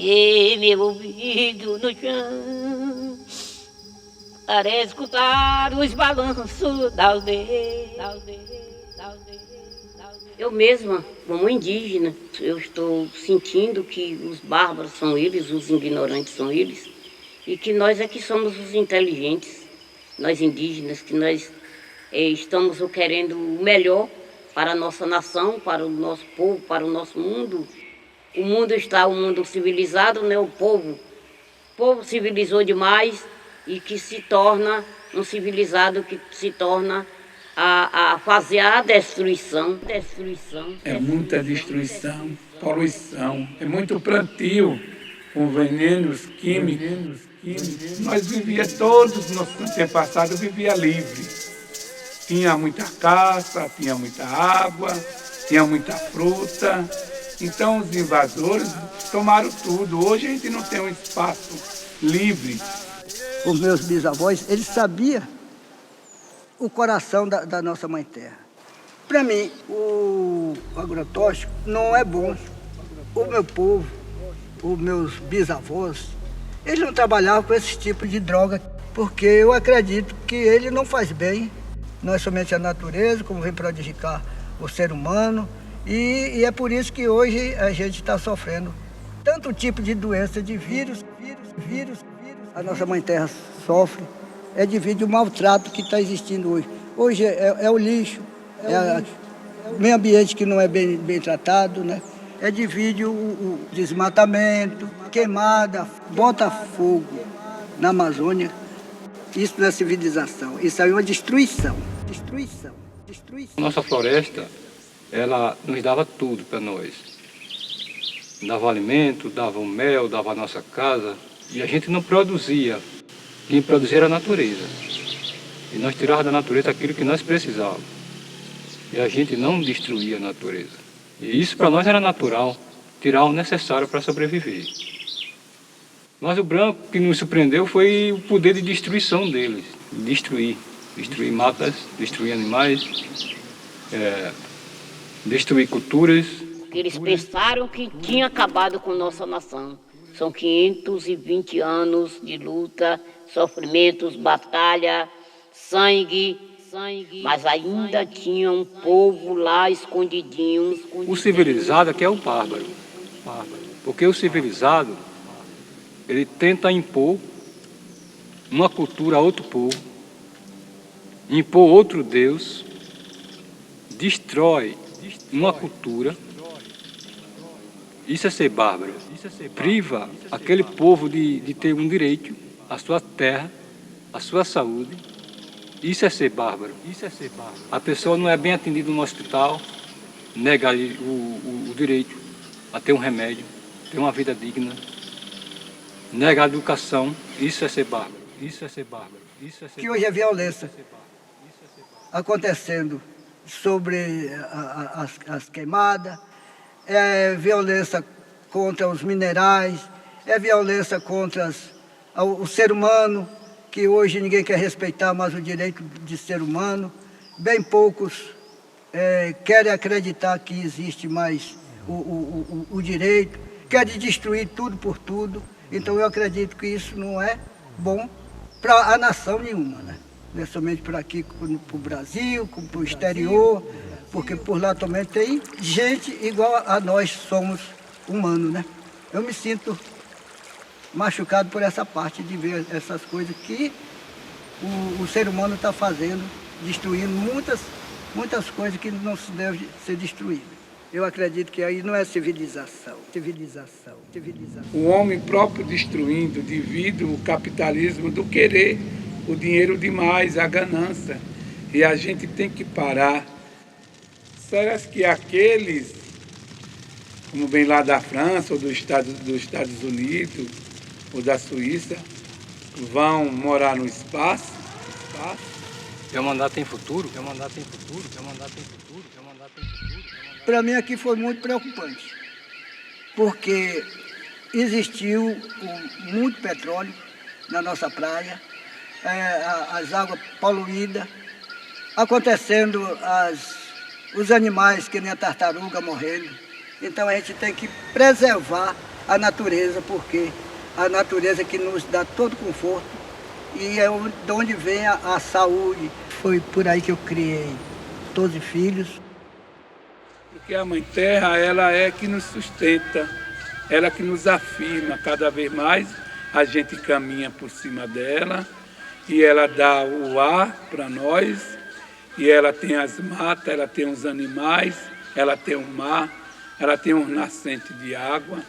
Apoiei meu ouvido no chão para escutar os balanços da aldeia. Eu mesma, como indígena, eu estou sentindo que os bárbaros são eles, os ignorantes são eles, e que nós é que somos os inteligentes, nós indígenas, que nós estamos querendo o melhor para a nossa nação, para o nosso povo, para o nosso mundo. O mundo está um mundo civilizado, né? O povo civilizou demais e que se torna um civilizado que se torna a fazer a destruição. É muita destruição, poluição, é muito plantio com venenos químicos. Nós vivíamos, todos os nossos antepassados viviam livre. Tinha muita caça, tinha muita água, tinha muita fruta. Então os invasores tomaram tudo. Hoje a gente não tem um espaço livre. Os meus bisavós, eles sabiam o coração da nossa mãe terra. Para mim, o agrotóxico não é bom. O meu povo, os meus bisavós, eles não trabalhavam com esse tipo de droga, porque eu acredito que ele não faz bem. Não é somente a natureza, como vem prejudicar o ser humano. E é por isso que hoje a gente está sofrendo tanto tipo de doença, de vírus. A nossa mãe terra sofre, é devido ao maltrato que está existindo hoje. Hoje é o lixo, o meio ambiente que não é bem tratado, né? É devido o desmatamento, queimada, bota fogo na Amazônia. Isso não é civilização, isso é uma destruição. Nossa floresta, ela nos dava tudo para nós. Dava alimento, dava o mel, dava a nossa casa. E a gente não produzia. Quem produzia era a natureza. E nós tirávamos da natureza aquilo que nós precisávamos. E a gente não destruía a natureza. E isso para nós era natural, tirar o necessário para sobreviver. Mas o branco que nos surpreendeu foi o poder de destruição deles. Destruir matas, destruir animais, destruir culturas. Eles pensaram que tinha acabado com nossa nação. São 520 anos de luta, sofrimentos, batalha, sangue, mas ainda tinha um povo lá escondidinho. O civilizado aqui é o bárbaro, porque o civilizado, ele tenta impor uma cultura a outro povo, impor outro Deus, destrói uma cultura. Isso é ser bárbaro. Priva aquele povo de ter um direito, a sua terra, a sua saúde. Isso é ser bárbaro. A pessoa não é bem atendida no hospital, nega-lhe o direito a ter um remédio, ter uma vida digna, nega a educação. Isso é ser bárbaro. Que hoje é violência acontecendo sobre as queimadas, é violência contra os minerais, é violência contra o ser humano, que hoje ninguém quer respeitar mais o direito de ser humano. Bem poucos querem acreditar que existe mais o direito, querem destruir tudo por tudo. Então eu acredito que isso não é bom para a nação nenhuma, né? Não é somente para aqui, para o Brasil, para o exterior, porque por lá também tem gente igual a nós somos humanos, né? Eu me sinto machucado por essa parte de ver essas coisas que o ser humano está fazendo, destruindo muitas coisas que não se devem ser destruídas. Eu acredito que aí não é civilização. O homem próprio destruindo devido ao capitalismo do querer, o dinheiro demais, a ganância. E a gente tem que parar. Será que aqueles, como vem lá da França ou dos Estados Unidos ou da Suíça, vão morar no espaço? Teu mandato tem futuro? Para mim aqui foi muito preocupante, porque existiu muito petróleo na nossa praia, as águas poluídas, acontecendo os animais que nem a tartaruga morrendo. Então a gente tem que preservar a natureza, porque a natureza que nos dá todo conforto e é de onde vem a saúde. Foi por aí que eu criei 12 filhos. Porque a Mãe Terra, ela é que nos sustenta, ela que nos afirma cada vez mais. A gente caminha por cima dela e ela dá o ar para nós, e ela tem as matas, ela tem os animais, ela tem o mar, ela tem um nascente de água,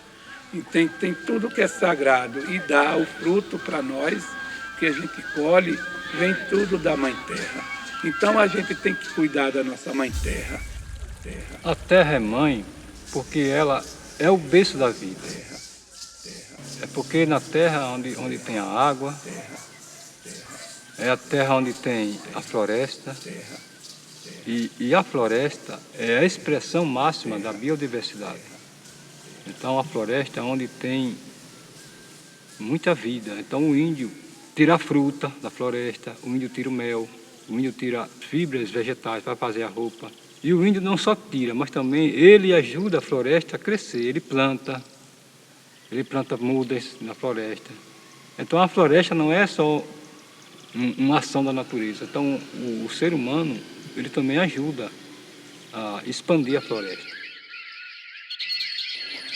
e tem tudo que é sagrado e dá o fruto para nós, que a gente colhe, vem tudo da Mãe Terra. Então a gente tem que cuidar da nossa Mãe Terra. A terra é mãe porque ela é o berço da vida. É porque na terra onde tem a água, é a terra onde tem a floresta, e a floresta é a expressão máxima da biodiversidade. Então a floresta é onde tem muita vida. Então o índio tira a fruta da floresta, o índio tira o mel, o índio tira fibras vegetais para fazer a roupa. E o índio não só tira, mas também ele ajuda a floresta a crescer, ele planta mudas na floresta. Então a floresta não é só uma ação da natureza. Então o ser humano, ele também ajuda a expandir a floresta.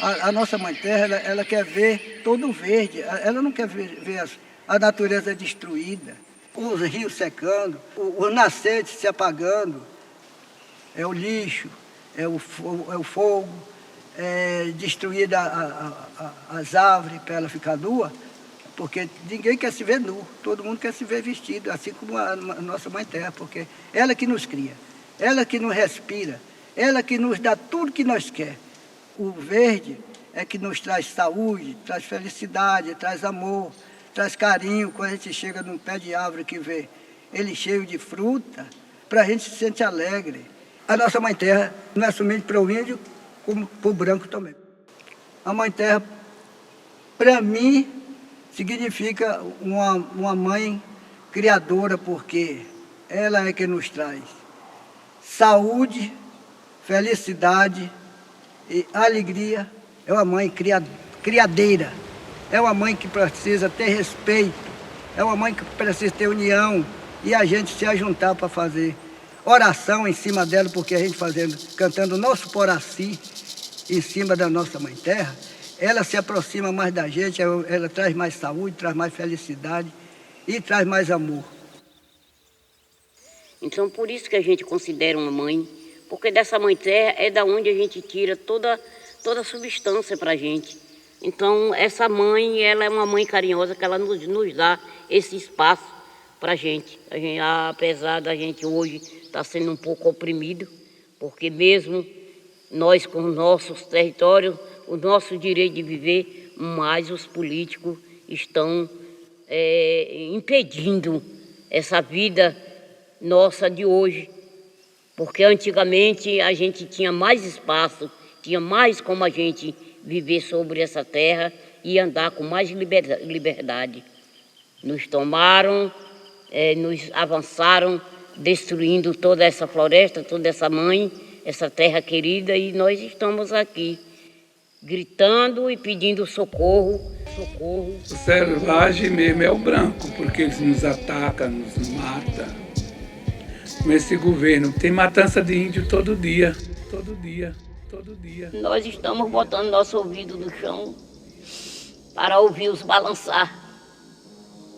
A nossa Mãe Terra, ela quer ver todo verde, ela não quer ver a natureza destruída, os rios secando, os nascentes se apagando, é o lixo, é o fogo, destruir as árvores para ela ficar nua, porque ninguém quer se ver nu, todo mundo quer se ver vestido, assim como a nossa Mãe Terra, porque ela que nos cria, ela que nos respira, ela que nos dá tudo que nós queremos. O verde é que nos traz saúde, traz felicidade, traz amor, traz carinho. Quando a gente chega num pé de árvore que vê ele cheio de fruta, para a gente se sente alegre. A nossa Mãe Terra não é somente para o índio, como para o branco também. A Mãe Terra, para mim, significa uma mãe criadora, porque ela é que nos traz saúde, felicidade e alegria. É uma mãe criadeira, é uma mãe que precisa ter respeito, é uma mãe que precisa ter união e a gente se ajuntar para fazer oração em cima dela, porque a gente cantando o nosso Poraci em cima da nossa Mãe Terra, ela se aproxima mais da gente, ela traz mais saúde, traz mais felicidade e traz mais amor. Então por isso que a gente considera uma mãe, porque dessa Mãe Terra é da onde a gente tira toda a substância para a gente. Então essa mãe, ela é uma mãe carinhosa, que ela nos dá esse espaço para a gente. Apesar da gente hoje estar sendo um pouco oprimido, porque mesmo nós com os nossos territórios, o nosso direito de viver, mas os políticos estão impedindo essa vida nossa de hoje. Porque antigamente a gente tinha mais espaço, tinha mais como a gente viver sobre essa terra e andar com mais liberdade. Nos tomaram, nos avançaram, destruindo toda essa floresta, toda essa mãe, essa terra querida, e nós estamos aqui, gritando e pedindo socorro, socorro. O selvagem mesmo é o branco, porque eles nos atacam, nos matam. Com esse governo, tem matança de índio todo dia, todo dia, todo dia. Nós estamos botando nosso ouvido no chão para ouvir os balançar,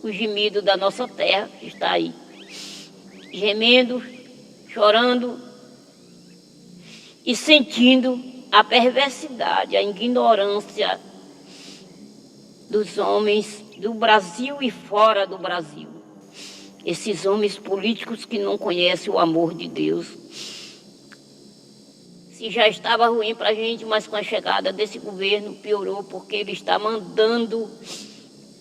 o gemido da nossa terra que está aí, gemendo, chorando e sentindo a perversidade, a ignorância dos homens do Brasil e fora do Brasil. Esses homens políticos que não conhecem o amor de Deus. Se já estava ruim para a gente, mas com a chegada desse governo piorou, porque ele está mandando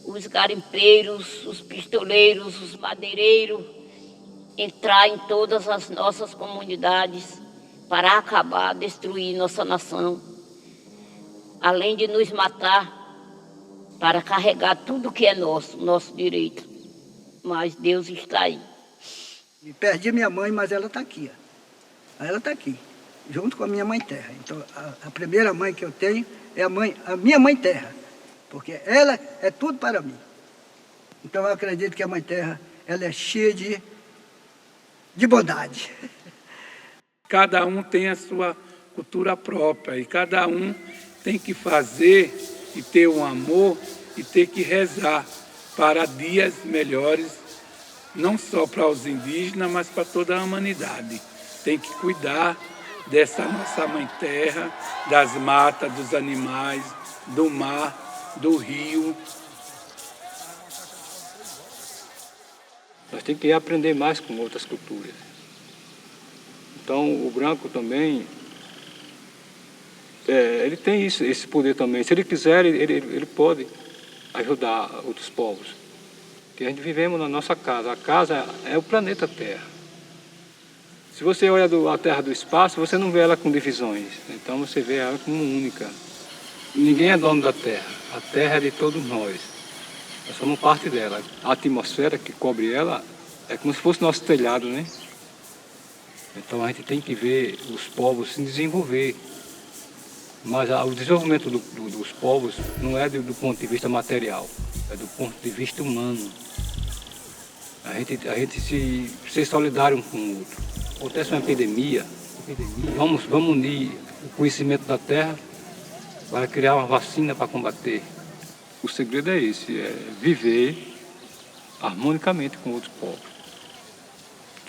os garimpeiros, os pistoleiros, os madeireiros entrar em todas as nossas comunidades para acabar, destruir nossa nação. Além de nos matar, para carregar tudo que é nosso direito. Mas Deus está aí. Perdi minha mãe, mas ela está aqui. Ela está aqui. junto com a minha Mãe Terra. Então, a primeira mãe que eu tenho é a minha Mãe Terra, porque ela é tudo para mim. Então, eu acredito que a Mãe Terra, ela é cheia de bondade. Cada um tem a sua cultura própria e cada um tem que fazer e ter um amor e ter que rezar para dias melhores, não só para os indígenas, mas para toda a humanidade. Tem que cuidar dessa nossa Mãe Terra, das matas, dos animais, do mar, do rio. Nós temos que aprender mais com outras culturas. Então, o branco também, ele tem esse poder também. Se ele quiser, ele pode ajudar outros povos. Porque a gente vivemos na nossa casa. A casa é o planeta Terra. Se você olha a Terra do espaço, você não vê ela com divisões. Então, você vê ela como única. Ninguém é dono da Terra. A Terra é de todos nós. Nós somos parte dela. A atmosfera que cobre ela é como se fosse nosso telhado, né? Então a gente tem que ver os povos se desenvolver. Mas o desenvolvimento dos povos não é do ponto de vista material, é do ponto de vista humano. A gente ser solidário um com o outro. Acontece uma epidemia, vamos unir o conhecimento da terra para criar uma vacina para combater. O segredo é esse, é viver harmonicamente com outros povos.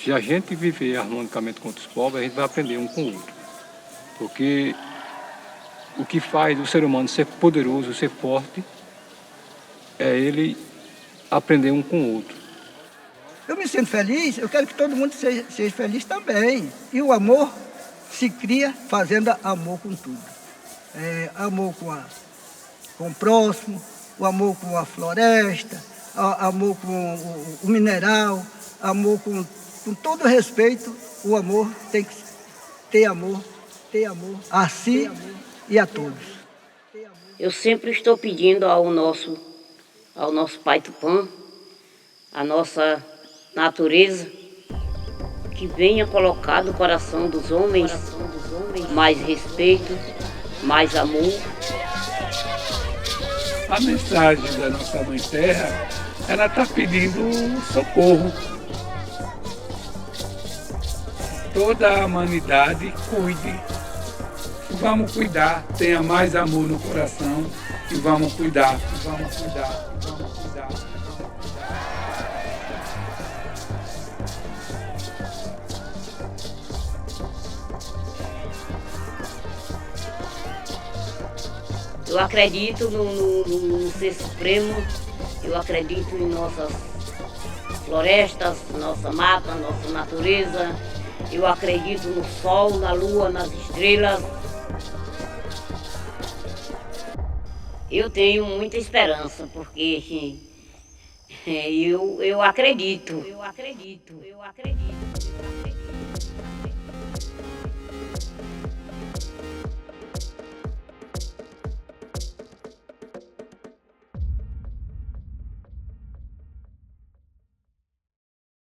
Se a gente viver harmonicamente com outros povos, a gente vai aprender um com o outro. Porque o que faz o ser humano ser poderoso, ser forte, é ele aprender um com o outro. Eu me sinto feliz, eu quero que todo mundo seja feliz também. E o amor se cria fazendo amor com tudo. Amor com o próximo, o amor com a floresta, amor com o mineral, amor com todo respeito. O amor tem que ter amor a si e a todos. Eu sempre estou pedindo ao nosso Pai Tupã, a nossa natureza, que venha colocar no coração dos homens mais respeito, mais amor. A mensagem da nossa Mãe Terra, ela está pedindo socorro. Toda a humanidade cuide. Vamos cuidar, tenha mais amor no coração e vamos cuidar, vamos cuidar, vamos cuidar. Eu acredito no Ser Supremo, eu acredito em nossas florestas, nossa mata, nossa natureza, eu acredito no sol, na lua, nas estrelas. Eu tenho muita esperança, porque eu acredito.